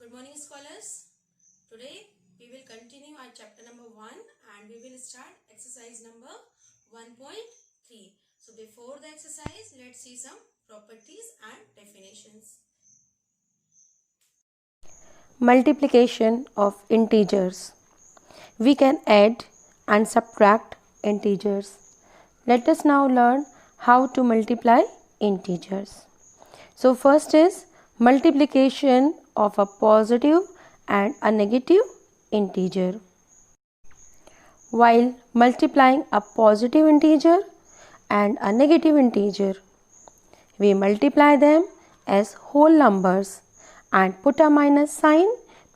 Good morning, scholars. Today we will continue our chapter number 1 and we will start exercise number 1.3. So before the exercise, let's see some properties and definitions. Multiplication of integers. We can add and subtract integers. Let us now learn how to multiply integers. So first is multiplication of a positive and a negative integer. While multiplying a positive integer and a negative integer, we multiply them as whole numbers and put a minus sign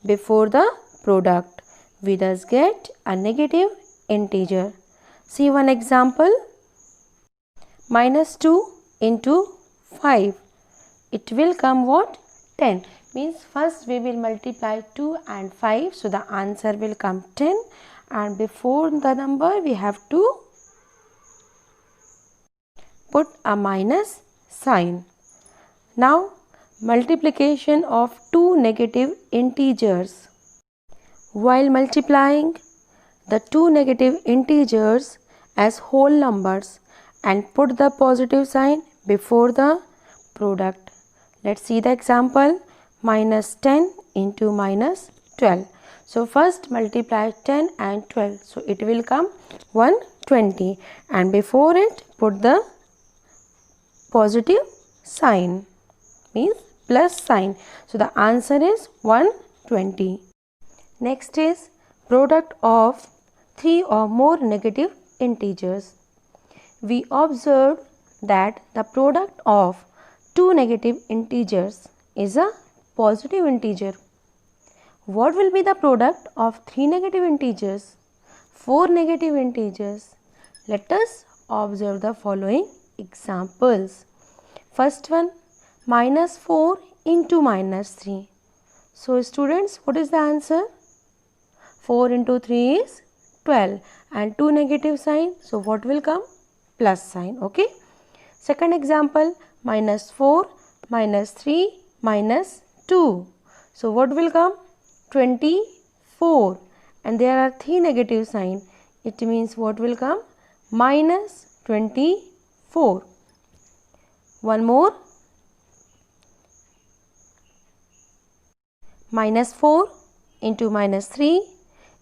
before the product. We thus get a negative integer. See one example. Minus 2 into 5. It will come what? 10. Means first we will multiply 2 and 5. So the answer will come 10. And before the number we have to put a minus sign. Now multiplication of two negative integers. While multiplying the two negative integers as whole numbers and put the positive sign before the product. Let's see the example. Minus 10 into minus 12. So first multiply 10 and 12. So it will come 120 and before it put the positive sign, means plus sign. So the answer is 120. Next is product of three or more negative integers. We observed that the product of two negative integers is a positive integer. What will be the product of three negative integers? Four negative integers. Let us observe the following examples. First one, minus 4 into minus 3. So students, what is the answer? 4 into 3 is 12 and 2 negative sign. So what will come? Plus sign. Okay. Second example, minus 4, minus 3, minus 2. So what will come? 24 and there are 3 negative sign. It means what will come? Minus 24. One more. Minus 4 into minus 3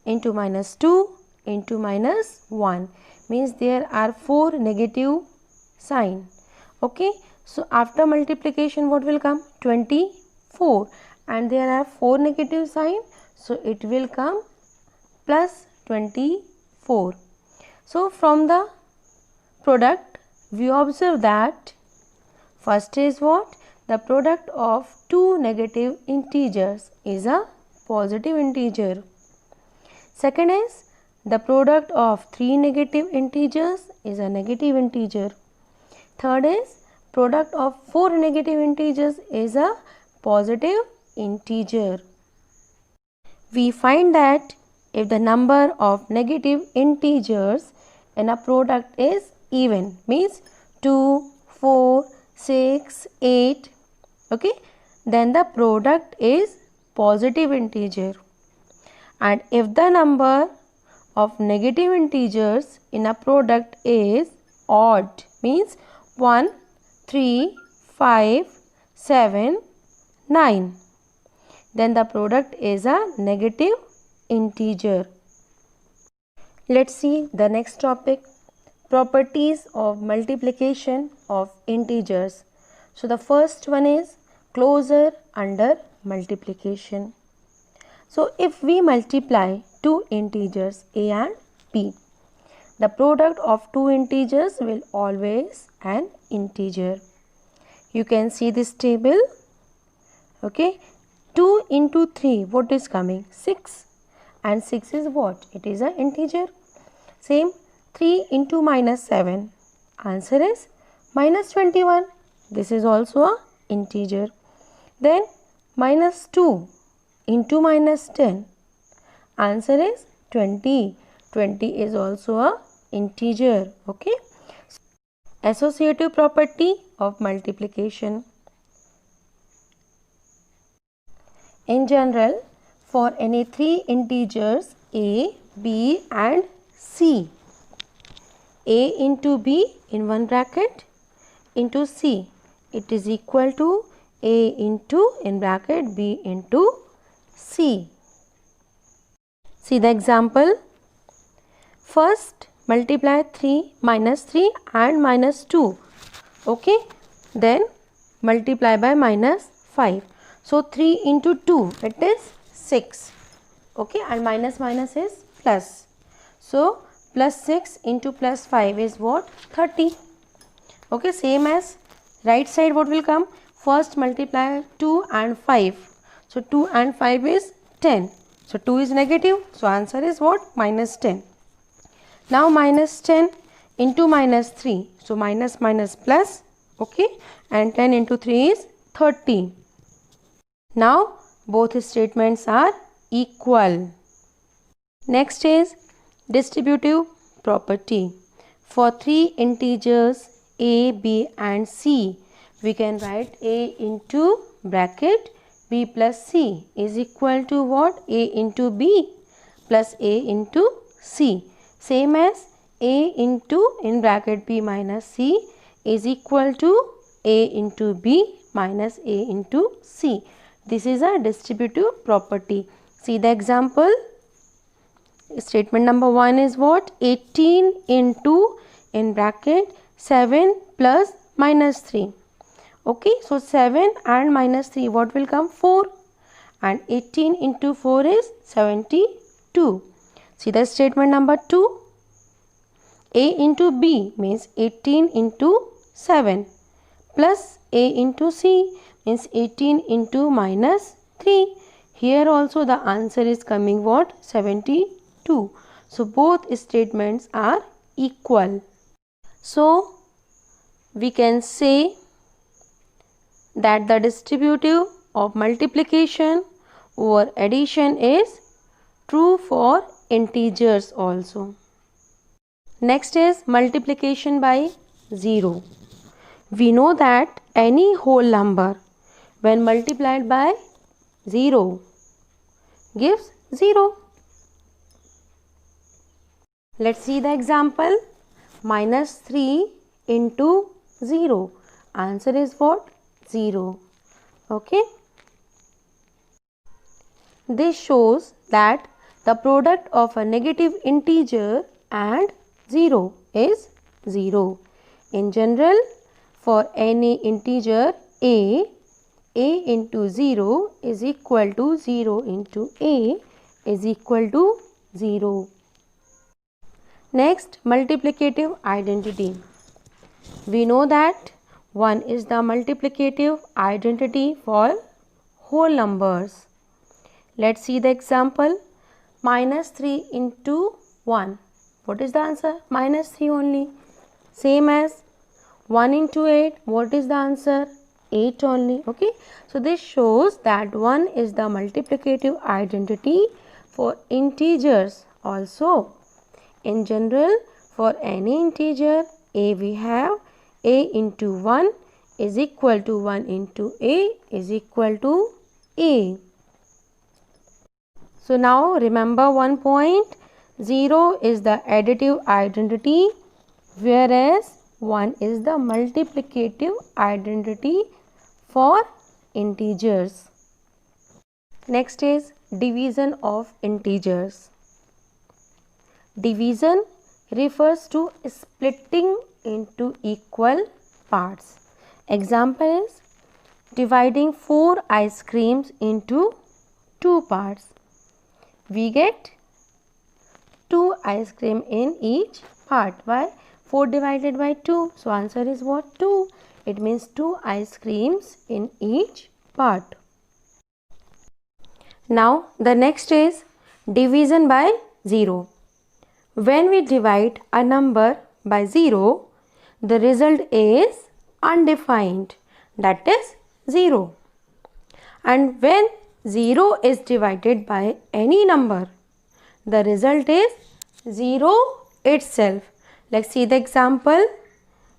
into minus 2 into minus 1. Means there are 4 negative sign. Okay. So after multiplication what will come? 24 and there are 4 negative sign. So it will come plus 24. So from the product we observe that first is what? The product of two negative integers is a positive integer. Second is the product of three negative integers is a negative integer. Third is product of four negative integers is a positive integer. We find that if the number of negative integers in a product is even, means 2, 4, 6, 8, okay, then the product is positive integer. And if the number of negative integers in a product is odd, means 1, 3, 5, 7, 9, then the product is a negative integer. Let's see the next topic, properties of multiplication of integers. So the first one is closure under multiplication. So if we multiply two integers a and b, the product of two integers will always an integer. You can see this table. Okay, 2 into 3, what is coming? 6 and 6 is what? It is an integer. Same 3 into minus 7, answer is minus 21. This is also a integer. Then minus 2 into minus 10, answer is 20. 20 is also a integer. Okay. Associative property of multiplication. In general, for any three integers a, b and c, a into b in one bracket into c, it is equal to a into in bracket b into c. See the example. First multiply 3 minus 3 and minus 2. Okay. Then multiply by minus 5. So 3 into 2, it is 6. Okay. And minus minus is plus. So plus 6 into plus 5 is what? 30. Okay. Same as right side, what will come? First multiply 2 and 5. So 2 and 5 is 10. So 2 is negative. So answer is what? Minus 10. Now minus 10 into minus 3. So minus minus plus. Okay. And 10 into 3 is 30. Now both statements are equal. Next is distributive property. For three integers a, b and c, we can write a into bracket b plus c is equal to what? A into b plus a into c. Same as a into in bracket b minus c is equal to a into b minus a into c. This is a distributive property. See the example. Statement number 1 is what? 18 into in bracket 7 plus minus 3. Okay, so 7 and minus 3, what will come? 4. And 18 into 4 is 72. See the statement number 2. A into B means 18 into 7 plus A into C means 18 into minus 3. Here also the answer is coming what? 72. So both statements are equal. So we can say that the distributive of multiplication over addition is true for integers also. Next is multiplication by 0. We know that any whole number when multiplied by 0 gives 0. Let's see the example. Minus 3 into 0. Answer is what? 0. Okay. This shows that the product of a negative integer and 0 is 0. In general, for any integer a into 0 is equal to 0 into a is equal to 0. Next, multiplicative identity. We know that 1 is the multiplicative identity for whole numbers. Let's see the example. Minus 3 into 1. What is the answer? Minus 3 only. Same as 1 into 8. What is the answer? 8 only. Okay. So this shows that 1 is the multiplicative identity for integers also. In general, for any integer a, we have a into 1 is equal to 1 into a is equal to a. So now remember one point. 0 is the additive identity, whereas 1 is the multiplicative identity for integers. Next is division of integers. Division refers to splitting into equal parts. Example is dividing 4 ice creams into 2 parts. We get 2 ice cream in each part. Why? 4 divided by 2. So answer is what? 2. It means 2 ice creams in each part. Now the next is division by 0. When we divide a number by 0, the result is undefined, that is 0. And when 0 is divided by any number, the result is 0 itself. Let's see the example.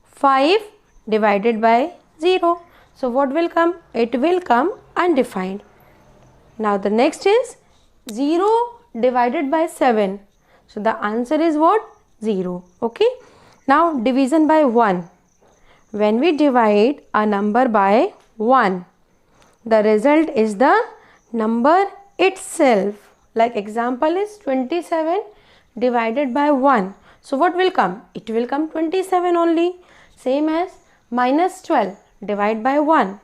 5 divided by 0. So what will come? It will come undefined. Now the next is 0 divided by 7. So the answer is what? 0. Okay. Now division by 1. When we divide a number by 1, the result is the number itself. Like example is 27 divided by 1. So what will come? It will come 27 only. Same as minus 12 divided by 1.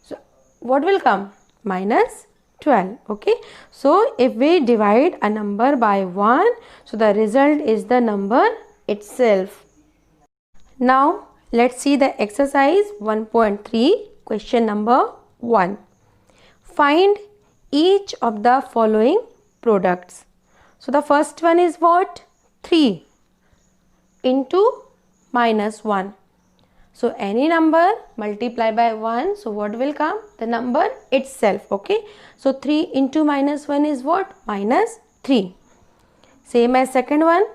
So what will come? Minus 12. Okay. So if we divide a number by 1, so the result is the number itself. Now let's see the exercise 1.3, question number 1. Find each of the following products. So the first one is what? 3 into minus 1. So any number multiply by 1, so what will come? The number itself. Okay. So 3 into minus 1 is what? Minus 3. Same as second one,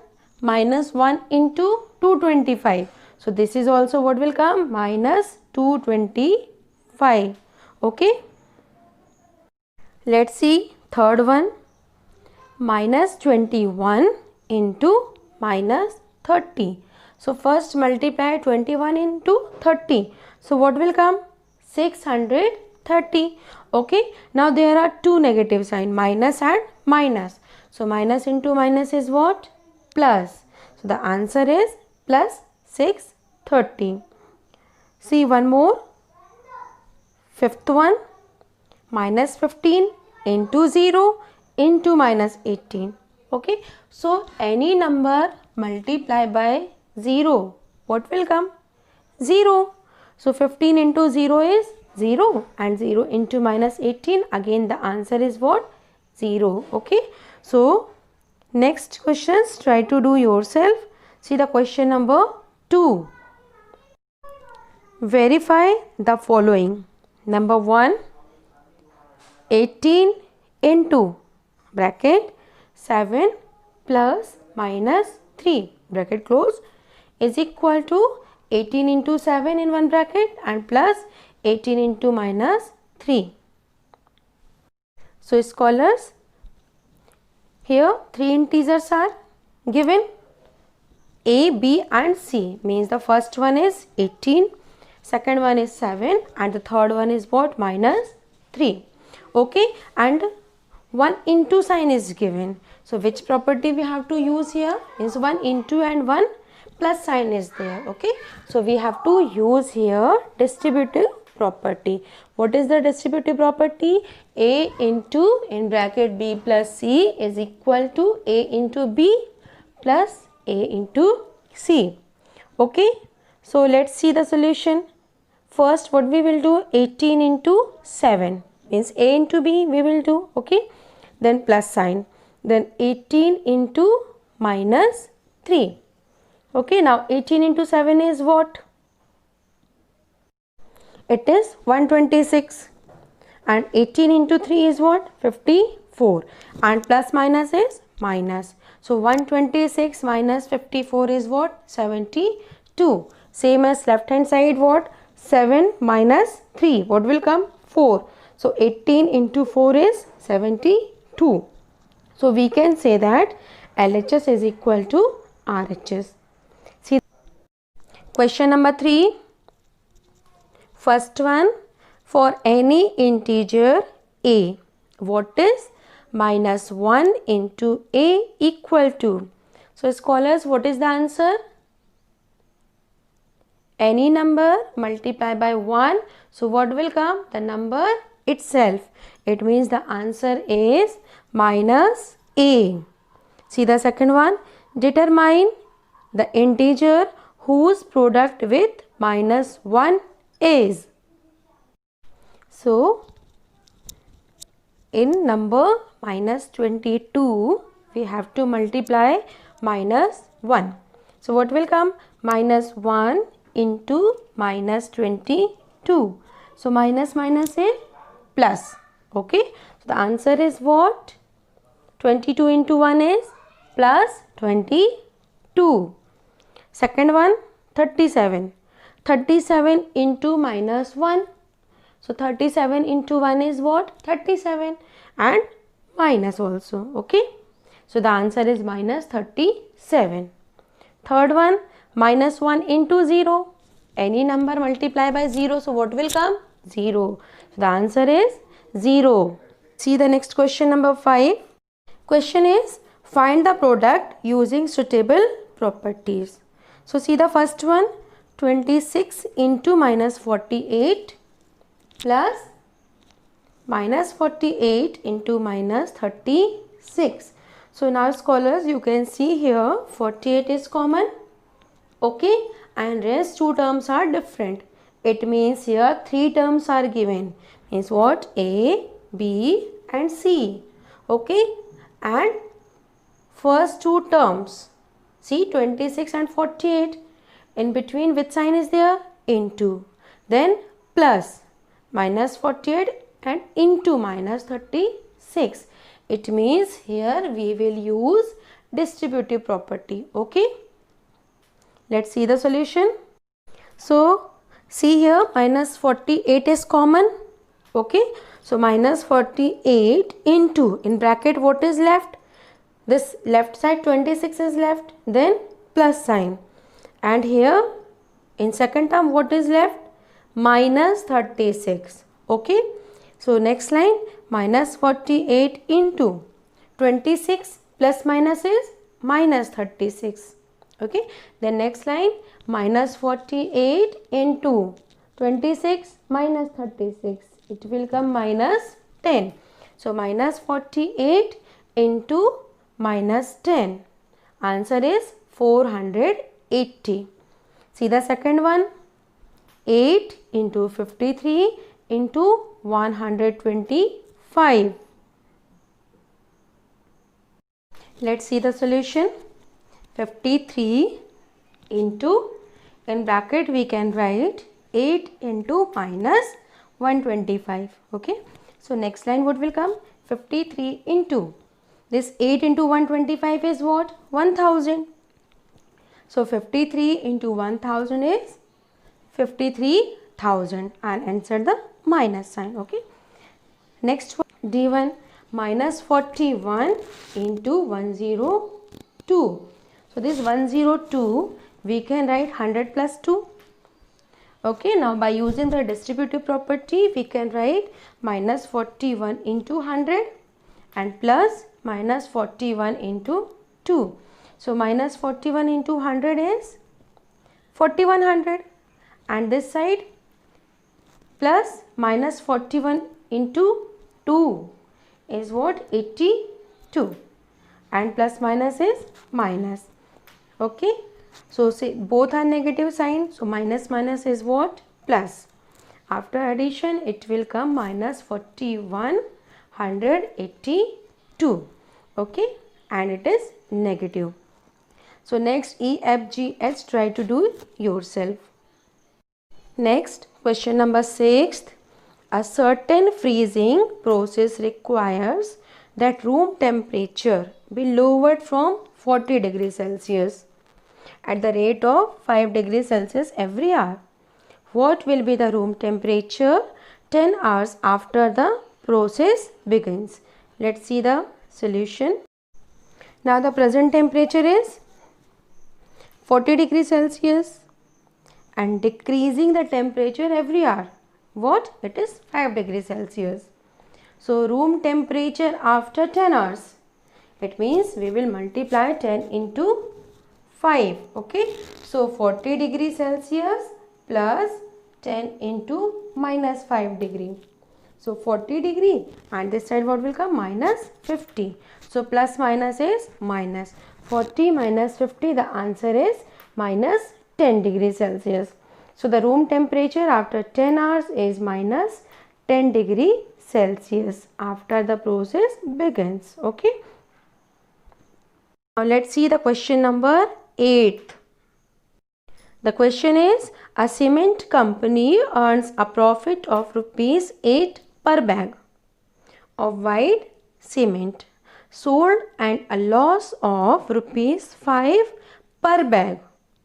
minus 1 into 225. So this is also what will come? Minus 225. Okay. Let's see third one, minus 21 into minus 30. So first multiply 21 into 30. So what will come? 630. Okay. Now there are two negative signs, minus and minus. So minus into minus is what? Plus. So the answer is plus 630. See one more. Fifth one, minus 15 into 0 into minus 18. Okay. So any number multiply by 0, what will come? 0. So 15 into 0 is 0 and 0 into minus 18, again the answer is what? 0. Okay. So next questions try to do yourself. See the question number 2. Verify the following. Number 1, 18 into bracket 7 plus minus 3 bracket close is equal to 18 into 7 in one bracket and plus 18 into minus 3. So scholars, here three integers are given, A, B and C, means the first one is 18, second one is 7 and the third one is what? Minus 3. Okay. And 1 into sign is given. So which property we have to use here? Is 1 into and 1 plus sign is there. Okay. So we have to use here distributive property. What is the distributive property? A into in bracket B plus C is equal to A into B plus A into C. Okay. So let's see the solution. First what we will do? 18 into 7 means A into B we will do. Okay. Then plus sign. Then 18 into minus 3. Okay. Now 18 into 7 is what? It is 126. And 18 into 3 is what? 54. And plus minus is minus. So 126 minus 54 is what? 72. Same as left hand side what? 7 minus 3. What will come? 4. So 18 into 4 is 72. So we can say that LHS is equal to RHS. See question number 3. First one, for any integer A, what is minus 1 into A equal to? So scholars, what is the answer? Any number multiply by 1. So what will come? The number itself. It means the answer is minus A. See the second one. Determine the integer whose product with minus 1 is. So in number minus 22, we have to multiply minus 1. So what will come? Minus 1 into minus 22. So minus minus is plus. Okay. So the answer is what? 22 into 1 is plus 22. Second one, 37. 37 into minus 1. So 37 into 1 is what? 37. and minus also. Okay, so the answer is minus 37. Third one, minus 1 into 0. Any number multiply by 0, so what will come? 0. So the answer is 0. See the next question, number 5. Question is, find the product using suitable properties. So see the first one, 26 into minus 48 plus minus 48 into minus 36. So now scholars, you can see here 48 is common, okay, and rest two terms are different. It means here three terms are given. Means what? A, B and C, okay, and first two terms, see 26 and 48, in between which sign is there? Into, then plus minus 48 and into minus 36. It means here we will use distributive property. Okay, let's see the solution. So see here, minus 48 is common. Okay, so minus 48 into, in bracket what is left? This left side 26 is left, then plus sign, and here in second term what is left? Minus 36. Okay, so next line, minus 48 into 26 plus minus is minus 36. Okay, then next line, minus 48 into 26 minus 36. It will come minus 10. So minus 48 into minus 10. Answer is 480. See the second one, 8 into 53 into 125. Let's see the solution. 53 into, in bracket we can write 8 into minus 125. Okay, so next line what will come? 53 into, this 8 into 125 is what? 1000. So 53 into 1000 is 53,000, and answer the minus sign. Okay, next one, D1, minus 41 into 102. So this 102 we can write 100 plus 2. Okay, now by using the distributive property we can write minus 41 into 100 and plus minus 41 into 2. So minus 41 into 100 is 4100, and this side plus minus 41 into 2 is what? 82, and plus minus is minus. Okay, so say both are negative sign, so minus minus is what? Plus. After addition it will come minus 4182. Okay, and it is negative. So next, E, F, G, H, try to do yourself. Next, question number 6. A certain freezing process requires that room temperature be lowered from 40 degrees Celsius at the rate of 5 degrees Celsius every hour. What will be the room temperature 10 hours after the process begins? Let's see the solution. Now the present temperature is 40 degrees Celsius and decreasing the temperature every hour. What? It is 5 degrees Celsius. So room temperature after 10 hours. It means we will multiply 10 into 5. Okay. So 40 degrees Celsius plus 10 into minus 5 degree. So 40 degree, and this side what will come? Minus 50. So plus minus is minus. 40 minus 50, the answer is minus 10 degrees Celsius. So the room temperature after 10 hours is minus 10 degree Celsius after the process begins. Okay. Now let's see the question number 8. The question is, a cement company earns a profit of rupees 8 per bag of white cement sold and a loss of rupees 5 per bag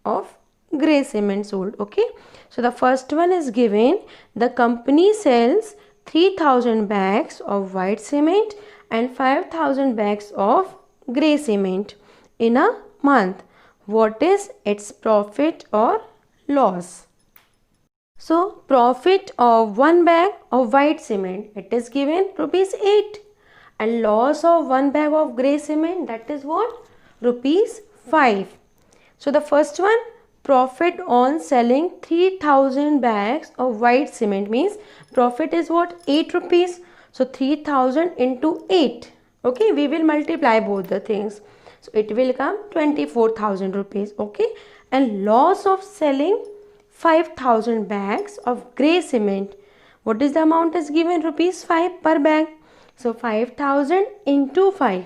of grey cement sold. Okay, so the first one is given, the company sells 3,000 bags of white cement and 5,000 bags of grey cement in a month. What is its profit or loss? So profit of 1 bag of white cement, it is given rupees 8, and loss of 1 bag of grey cement, that is what? Rupees 5. So the first one, profit on selling 3,000 bags of white cement, means profit is what? 8 rupees. So 3,000 into 8. Okay, we will multiply both the things. So it will come 24,000 rupees. Okay, and loss of selling 5,000 bags of grey cement. What is the amount is given? Rupees 5 per bag. So 5,000 into 5.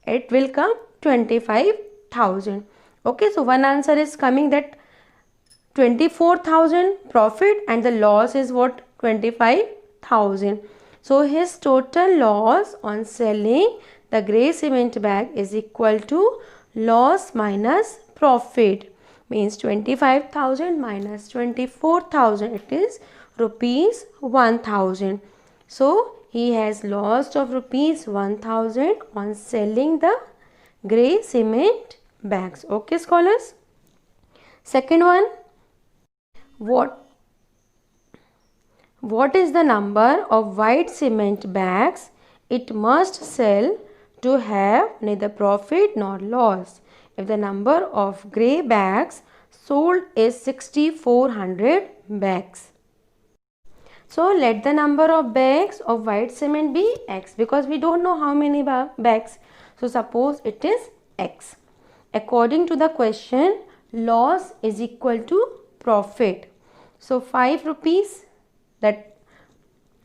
It will come 25,000. Okay, so one answer is coming that 24,000 profit and the loss is what? 25,000. So his total loss on selling the grey cement bag is equal to loss minus profit. Means 25,000 minus 24,000, it is rupees 1,000. So he has lost of rupees 1,000 on selling the grey cement bags. Okay, scholars. Second one, what is the number of white cement bags it must sell to have neither profit nor loss? If the number of grey bags sold is 6,400 bags. So let the number of bags of white cement be X, because we don't know how many bags. So suppose it is X. According to the question, loss is equal to profit. So 5 rupees, that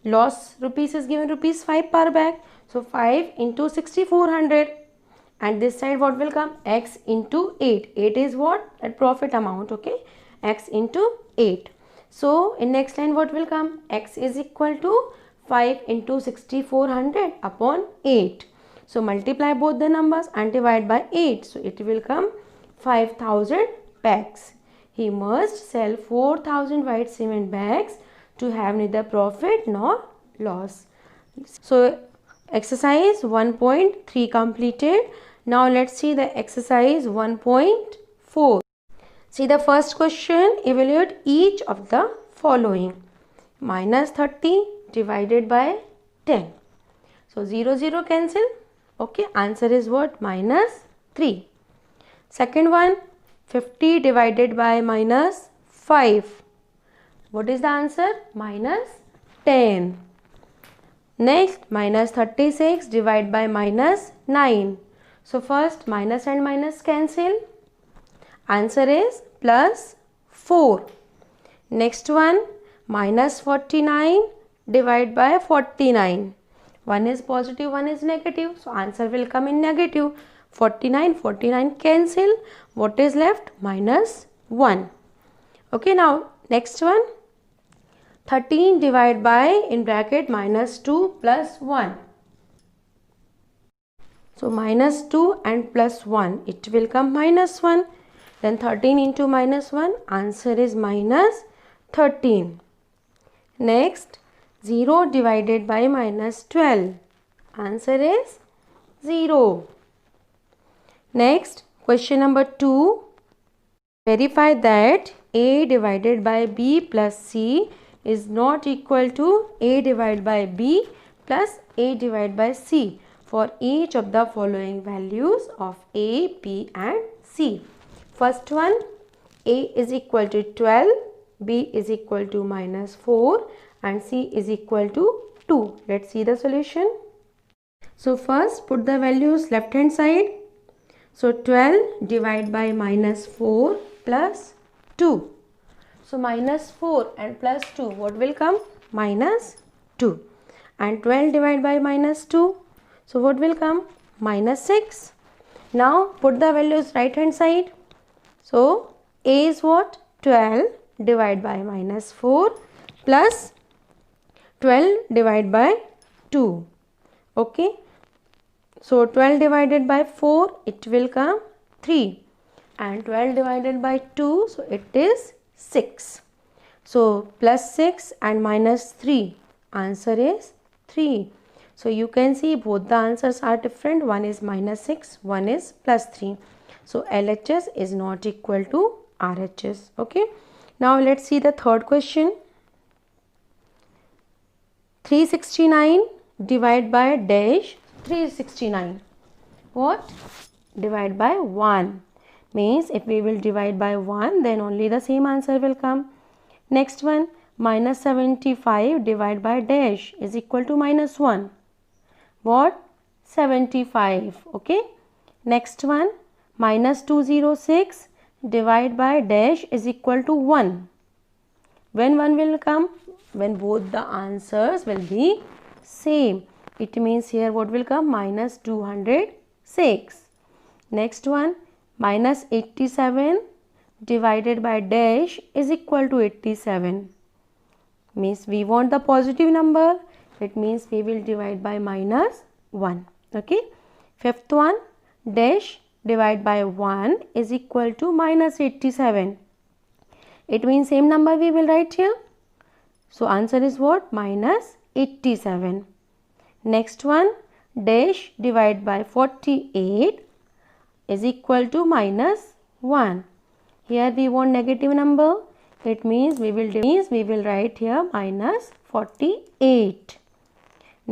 loss rupees is given rupees 5 per bag. So 5 into 6,400. And this side what will come? X into 8. 8 is what? That profit amount. Okay. X into 8. So in next line what will come? X is equal to 5 into 6,400 upon 8. So multiply both the numbers and divide by 8. So it will come 5,000 bags. He must sell 4,000 white cement bags to have neither profit nor loss. So exercise 1.3 completed. Now let's see the exercise 1.4. See the first question, evaluate each of the following. Minus 30 divided by 10. So 0, 0 cancel. Okay, answer is what? Minus 3. Second one, 50 divided by minus 5. What is the answer? Minus 10. Next, minus 36 divided by minus 9. So first minus and minus cancel. Answer is plus 4. Next one, minus 49 divided by 49. One is positive, one is negative. So answer will come in negative. 49, 49 cancel. What is left? Minus 1. Okay, now next one. 13 divided by in bracket minus 2 plus 1. So minus 2 and plus 1, it will come minus 1. Then 13 into minus 1, answer is minus 13. Next, 0 divided by minus 12, answer is 0. Next, question number 2, verify that A divided by B plus C is not equal to A divided by B plus A divided by C for each of the following values of A, B and C. First one, A is equal to 12, B is equal to minus 4 and C is equal to 2. Let's see the solution. So first put the values left hand side. So 12 divided by minus 4 plus 2. So minus 4 and plus 2, what will come? Minus 2. And 12 divided by minus 2. So what will come? Minus 6. Now put the values right hand side. So A is what? 12 divided by minus 4 plus 12 divided by 2. Okay. So 12 divided by 4, it will come 3. And 12 divided by 2, so it is 6. So plus 6 and minus 3. Answer is 3. So you can see both the answers are different. One is -6, one is +3. So LHS is not equal to RHS. Okay. Now let's see the third question. 369 divided by dash 369. What? Divide by 1. Means if we will divide by 1, then only the same answer will come. Next one, -75 divided by dash is equal to -1. What? 75. Okay. Next one, -206 divided by dash is equal to 1. When 1 will come? When both the answers will be same. It means here what will come? -206. Next one, -87 divided by dash is equal to 87. Means we want the positive number. It means we will divide by -1. Okay. Fifth one, dash divided by 1 is equal to -87. It means same number we will write here. So answer is what? -87. Next one, dash divided by 48 is equal to -1. Here we want negative number. It means we will write here -48.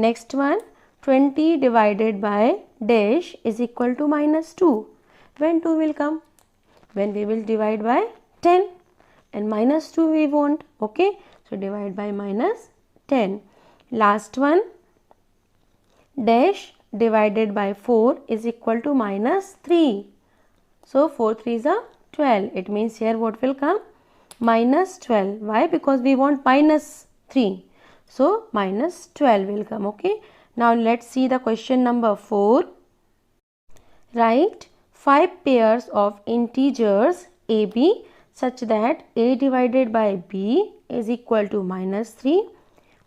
Next one, 20 divided by dash is equal to -2. When 2 will come? When we will divide by 10 and -2 we want. Okay. So divide by -10. Last one, dash divided by 4 is equal to -3. So 4 3s are 12. It means here what will come? -12. Why? Because we want -3. So -12 will come. Okay. Now let's see the question number 4. Write 5 pairs of integers AB such that A divided by B is equal to -3.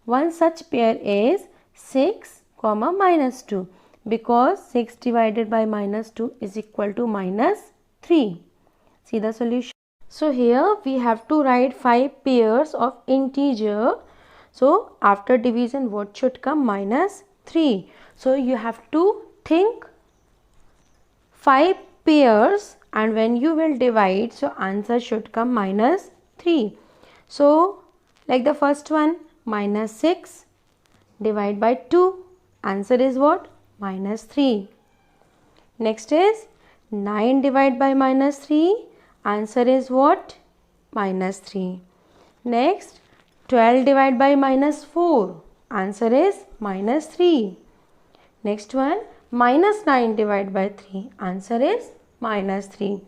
One such pair is 6, -2, because 6 divided by -2 is equal to -3. See the solution. So here we have to write 5 pairs of integer. So after division what should come? -3. So you have to think 5 pairs, and when you will divide, so answer should come -3. So like the first one, -6 divide by 2, answer is what? -3. Next is 9 divided by -3, answer is what? -3. Next 12 divided by -4, answer is -3. Next one, -9 divided by 3, answer is -3.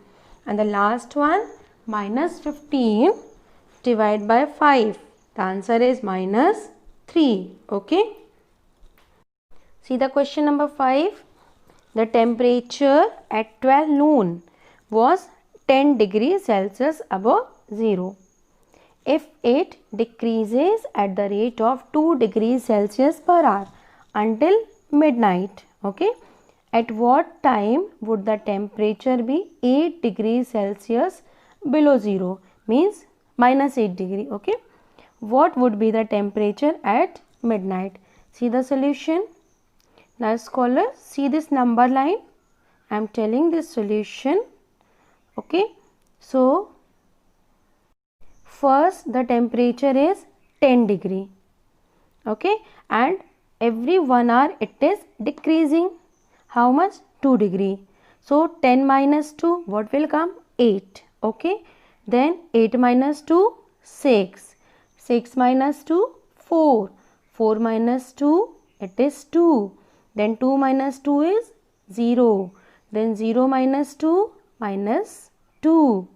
And the last one, -15 divided by 5, the answer is -3. Okay. See the question number 5. The temperature at 12 noon was 10 degrees Celsius above 0. If it decreases at the rate of 2 degrees Celsius per hour until midnight, okay, at what time would the temperature be 8 degrees Celsius below 0? Means -8 degree. Okay. What would be the temperature at midnight? See the solution. Now scholars, see this number line. I am telling this solution. Okay. So first the temperature is 10 degree. Okay. And every 1 hour it is decreasing. How much? 2 degree. So 10 minus 2, what will come? 8. Okay. Then 8 minus 2, 6. 6 minus 2, 4. 4 minus 2, it is 2. Then 2 minus 2 is 0. Then 0 minus 2, -2.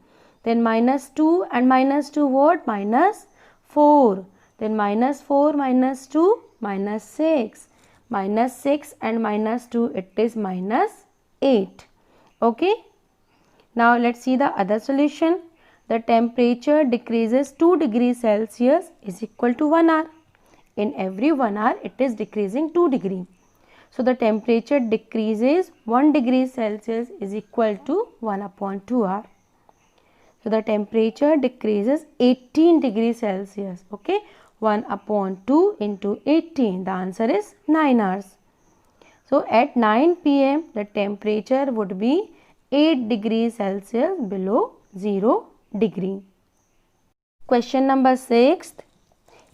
Then -2 and -2 what? -4. Then -4 minus 2, -6. -6 and -2, it is -8. Okay. Now let's see the other solution. The temperature decreases 2 degrees Celsius is equal to 1 hour. In every 1 hour it is decreasing 2 degree. So the temperature decreases 1 degree Celsius is equal to 1/2 hour. So the temperature decreases 18 degrees Celsius. Okay. 1 upon 2 into 18. The answer is 9 hours. So at 9 p.m. the temperature would be 8 degrees Celsius below 0 degree. Question number 6.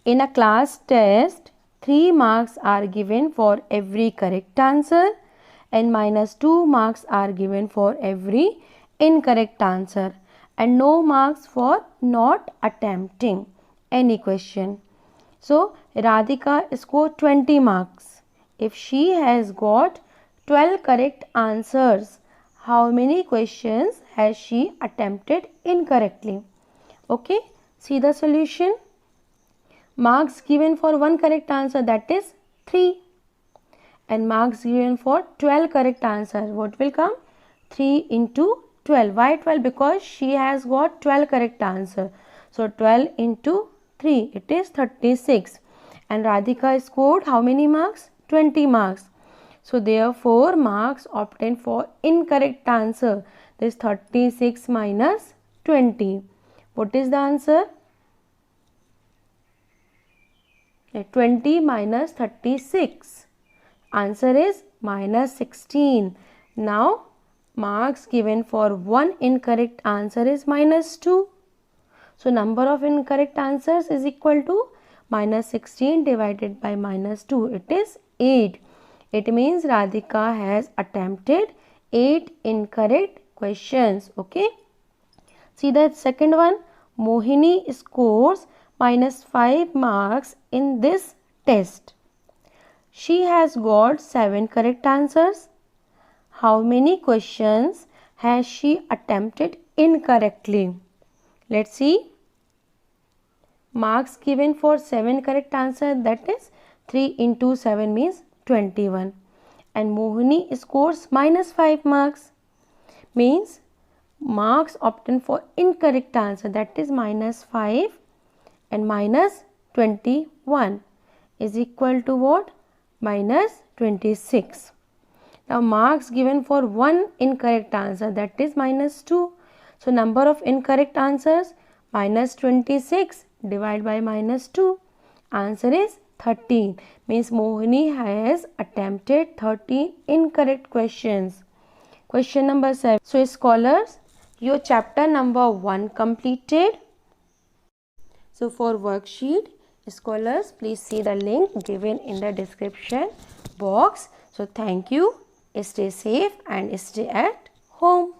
In a class test, 3 marks are given for every correct answer and minus 2 marks are given for every incorrect answer and no marks for not attempting any question. So Radhika scored 20 marks. If she has got 12 correct answers, how many questions has she attempted incorrectly? Okay, see the solution. Marks given for 1 correct answer, that is 3. And marks given for 12 correct answer, what will come? 3 into 12. Why 12? Because she has got 12 correct answer. So 12 into 3, it is 36. And Radhika scored how many marks? 20 marks. So therefore marks obtained for incorrect answer, this 36 minus 20. What is the answer? 20 minus 36. Answer is minus 16. Now marks given for 1 incorrect answer is minus 2. So number of incorrect answers is equal to minus 16 divided by minus 2. It is 8. It means Radhika has attempted 8 incorrect questions. Okay. See the second one. Mohini scores minus 5 marks in this test. She has got 7 correct answers. How many questions has she attempted incorrectly? Let's see. Marks given for 7 correct answer, that is 3 into 7 means 21. And Mohini scores minus 5 marks. Means marks obtained for incorrect answer, that is minus 5 and minus 21 is equal to what? Minus 26. Now marks given for 1 incorrect answer, that is minus 2. So number of incorrect answers, minus 26 divided by minus 2. Answer is 13. Means Mohini has attempted 13 incorrect questions. Question number 7. So scholars, your chapter number 1 completed. So for worksheet, scholars, please see the link given in the description box. So thank you. Stay safe and stay at home.